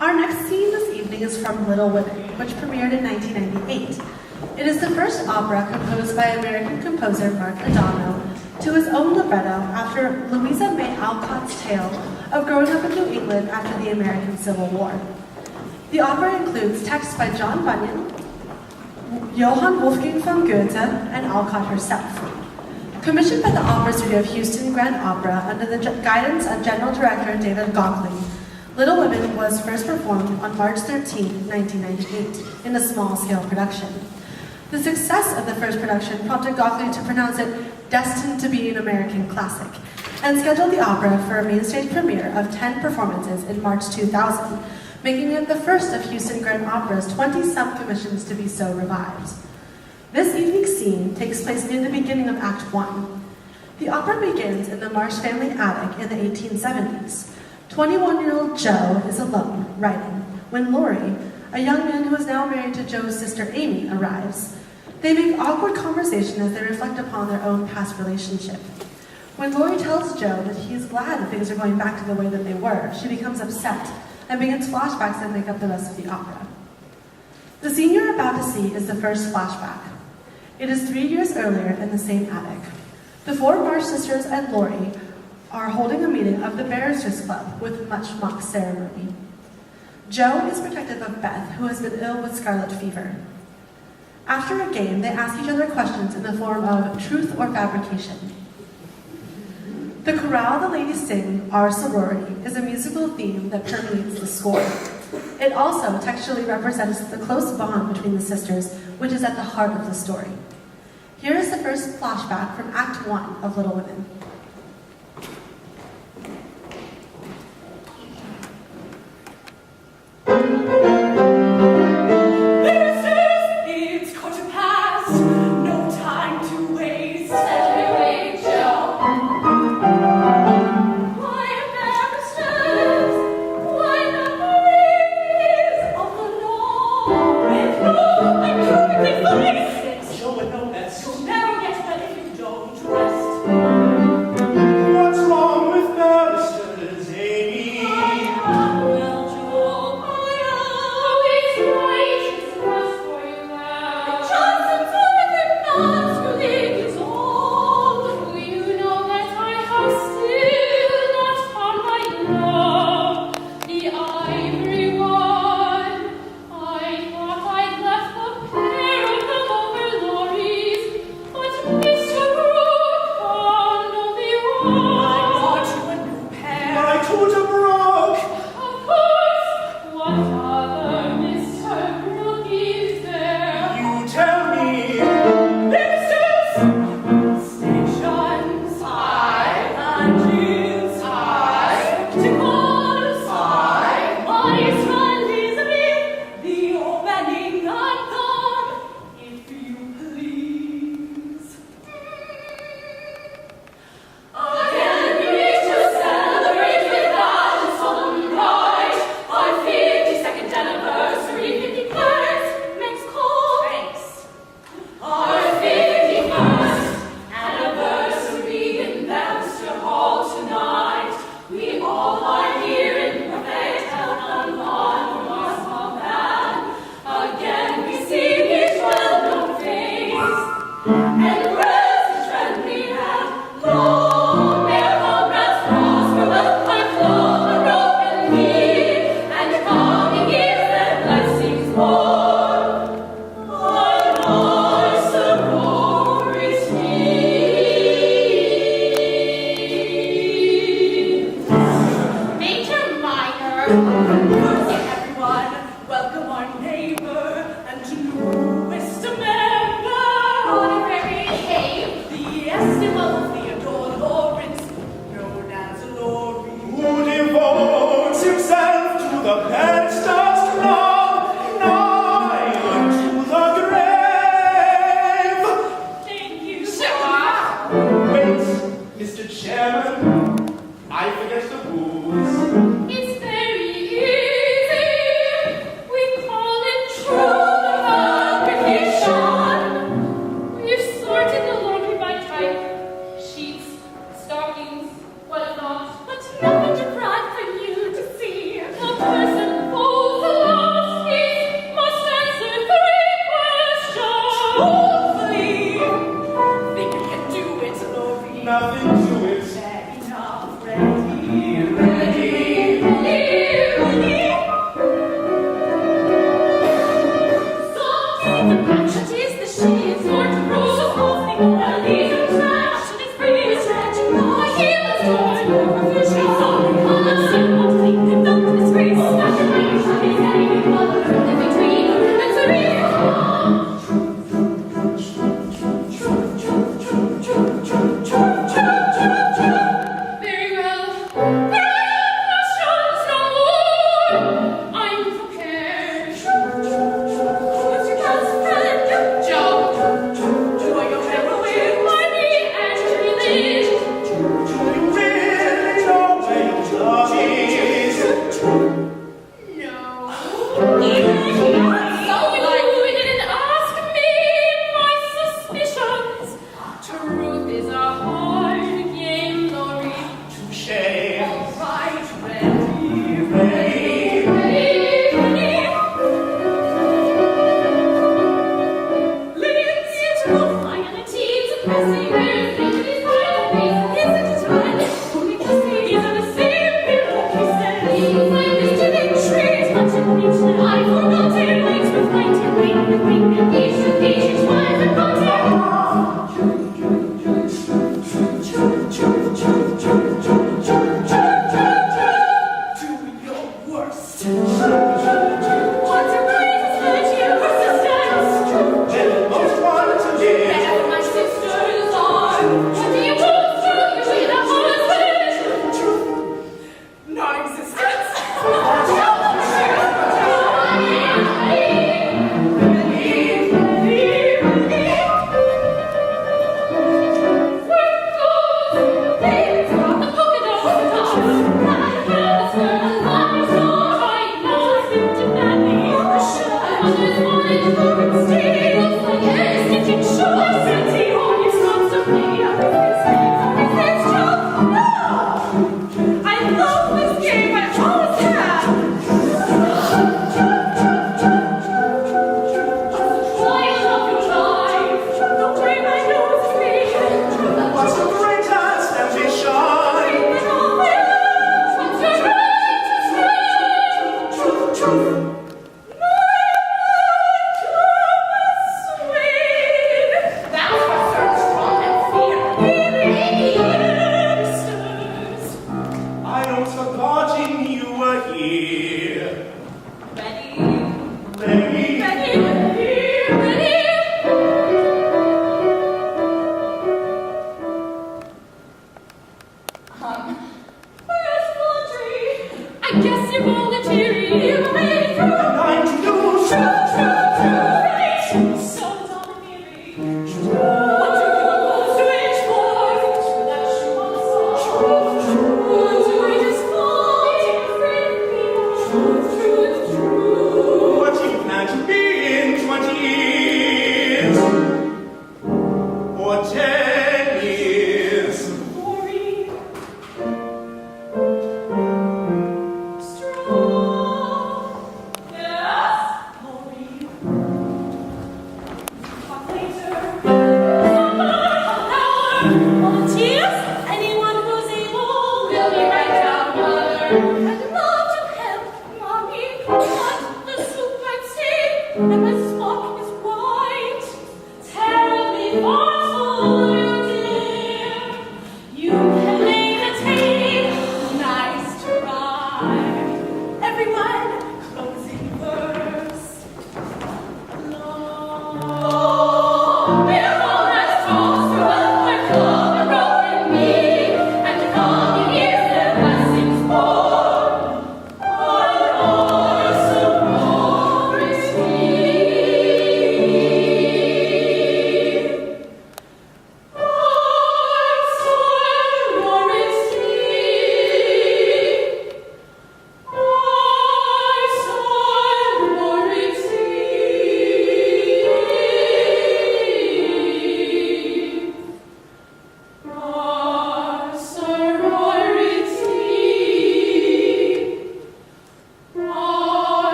Our next scene this evening is from Little Women, which premiered in 1998. It is the first opera composed by American composer Mark Adamo to his own libretto after Louisa May Alcott's tale of growing up in New England after the American Civil War. The opera includes text by John Bunyan, Johann Wolfgang von Goethe, and Alcott herself. Commissioned by the Opera Studio of Houston Grand Opera under the guidance of General Director David Gockley, Little Women was first performed on March 13, 1998, in a small-scale production. The success of the first production prompted Gockley to pronounce it destined to be an American classic, and scheduled the opera for a main stage premiere of 10 performances in March 2000, making it the first of Houston Grand Opera's 20-some commissions to be so revived. This evening's scene takes place near the beginning of Act 1. The opera begins in the Marsh family attic in the 1870s. 21-year-old Joe is alone, writing, when Laurie, a young man who is now married to Joe's sister Amy, arrives. They make awkward conversation as they reflect upon their own past relationship. When Laurie tells Joe that he is glad things are going back to the way that they were, she becomes upset and begins flashbacks that make up the rest of the opera. The scene you're about to see is the first flashback. It is 3 years earlier in the same attic. The four Marsh sisters and Laurie are holding a meeting of the Barristers Club with much mock ceremony. Joe is protective of Beth, who has been ill with scarlet fever. After a game, they ask each other questions in the form of truth or fabrication. The chorale the ladies sing, Our Sorority, is a musical theme that permeates the score. It also textually represents the close bond between the sisters, which is at the heart of the story. Here is the first flashback from Act 1 of Little Women. Mr. Chairman, I forget the rules. It's very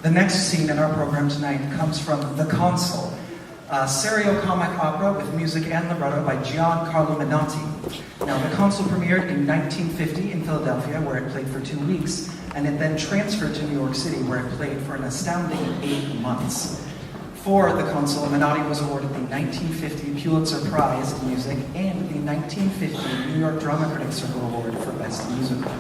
The next scene in our program tonight comes from The Consul, a serio-comic opera with music and libretto by Giancarlo Menotti. Now, The Consul premiered in 1950 in Philadelphia, where it played for 2 weeks, and it then transferred to New York City, where it played for an astounding 8 months. For The Consul, Menotti was awarded the 1950 Pulitzer Prize in Music and the 1950 New York Drama Critics Circle Award for Best Musical.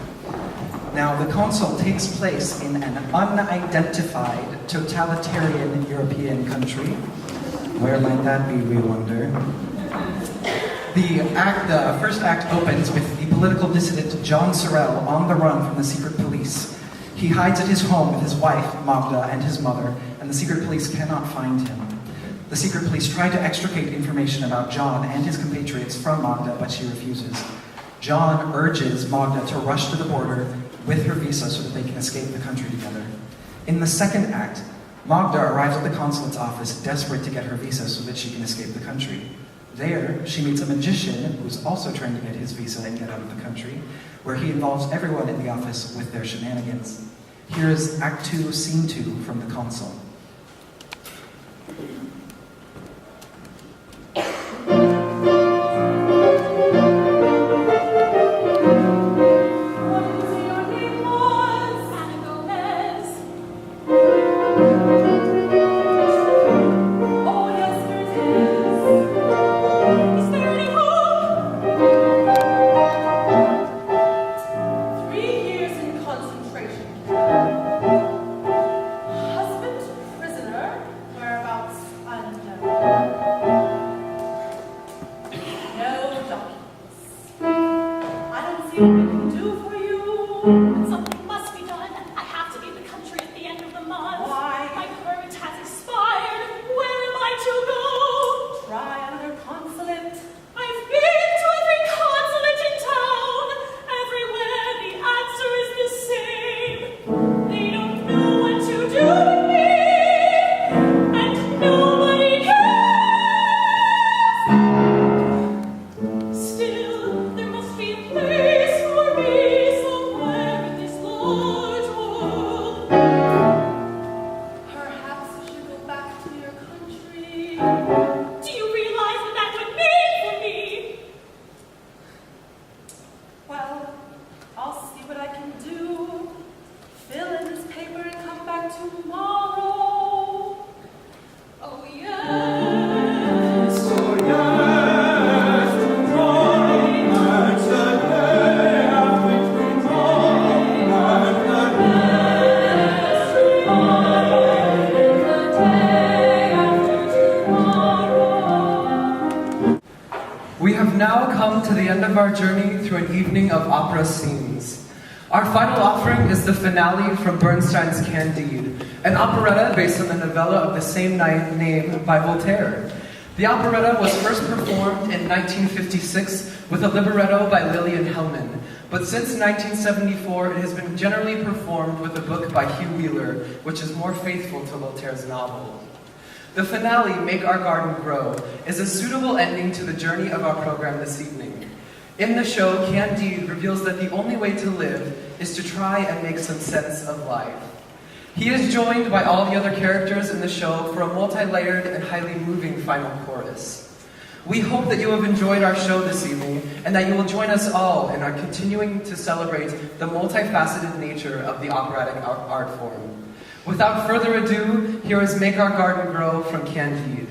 Now, The Consul takes place in an unidentified, totalitarian European country. Where might that be, we wonder? The first act opens with the political dissident John Sorrell on the run from the secret police. He hides at his home with his wife, Magda, and his mother, and the secret police cannot find him. The secret police try to extricate information about John and his compatriots from Magda, but she refuses. John urges Magda to rush to the border with her visa so that they can escape the country together. In the second act, Magda arrives at the consulate's office desperate to get her visa so that she can escape the country. There, she meets a magician who's also trying to get his visa and get out of the country, where he involves everyone in the office with their shenanigans. Here is Act 2, Scene 2 from The Consul. see what we can do for you. But something must be done. I have to leave the country at the end of the month. Why? My permit has expired. Where am I to go? Try another consulate. I've been to every consulate in town. Everywhere the answer is the same. They don't know what to do with me, and nobody cares. Still, there must be a place for me somewhere in this large world. Perhaps you should go back to your country. Do you realize what that would mean for me? Well, I'll see what I can do. Fill in this paper and come back tomorrow. Oh yes. Oh yes, tomorrow, that's the day after tomorrow, that's the We have now come to the end of our journey through an evening of opera scenes. Our final offering is the finale from Bernstein's Candide, an operetta based on the novella of the same name by Voltaire. The operetta was first performed in 1956 with a libretto by Lillian Hellman, but since 1974 it has been generally performed with a book by Hugh Wheeler, which is more faithful to Voltaire's novel. The finale, Make Our Garden Grow, is a suitable ending to the journey of our program this evening. In the show, Candide reveals that the only way to live is to try and make some sense of life. He is joined by all the other characters in the show for a multi-layered and highly moving final chorus. We hope that you have enjoyed our show this evening and that you will join us all in our continuing to celebrate the multifaceted nature of the operatic art form. Without further ado, here is Make Our Garden Grow from Candide.